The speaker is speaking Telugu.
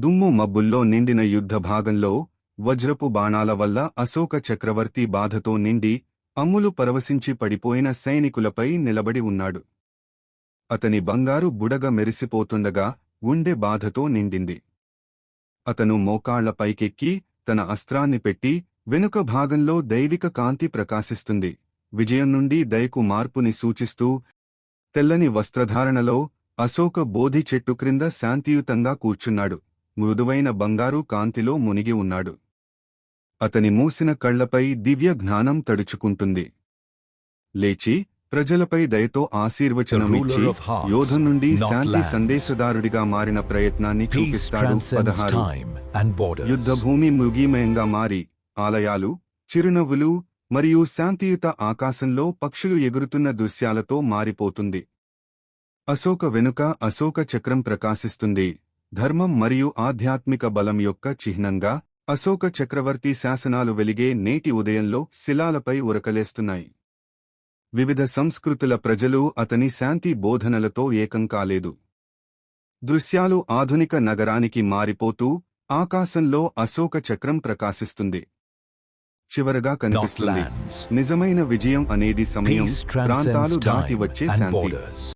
దుమ్ము మబ్బుల్లో నిండిన యుద్ధ భాగంలో వజ్రపు బాణాల వల్ల అశోక చక్రవర్తి బాధతో నిండి అమ్ములు పరవశించి పడిపోయిన సైనికులపై నిలబడి ఉన్నాడు. అతని బంగారు బుడగ మెరిసిపోతుండగా గుండె బాధతో నిండింది. అతను మోకాళ్ల పైకెక్కి తన అస్త్రాన్ని పెట్టి వెనుక భాగంలో దైవిక కాంతి ప్రకాశిస్తుంది. విజయం నుండి దయకు మార్పుని సూచిస్తూ తెల్లని వస్త్రధారణలో అశోక బోధి చెట్టు క్రింద శాంతియుతంగా కూర్చున్నాడు. మృదువైన బంగారు కాంతిలో మునిగి ఉన్నాడు. అతని మూసిన కళ్లపై దివ్య జ్ఞానం తడుచుకుంటుంది. లేచి ప్రజలపై దయతో ఆశీర్వచనమిచ్చి యోధ నుండి శాంతి సందేశదారుడిగా మారిన ప్రయత్నాన్ని చూపిస్తాడు. 16 యుద్ధభూమి మృగీమయంగా మారి ఆలయాలు, చిరునవ్వులు మరియు శాంతియుత ఆకాశంలో పక్షులు ఎగురుతున్న దృశ్యాలతో మారిపోతుంది. అశోక వెనుక అశోక చక్రం ప్రకాశిస్తుంది. ధర్మం మరియు ఆధ్యాత్మిక బలం యొక్క చిహ్నంగా అశోక చక్రవర్తి శాసనాలు వెలిగే నేటి ఉదయంలో శిలాలపై ఉరకలేస్తున్నాయి. వివిధ సంస్కృతుల ప్రజలు అతని శాంతి బోధనలతో ఏకం కాలేదు. దృశ్యాలు ఆధునిక నగరానికి మారిపోతూ ఆకాశంలో అశోక చక్రం ప్రకాశిస్తుంది. చివరగా కనిపిస్తుంది నిజమైన విజయం అనేది సమయం, ప్రాంతాలు దాటి వచ్చే శాంతి.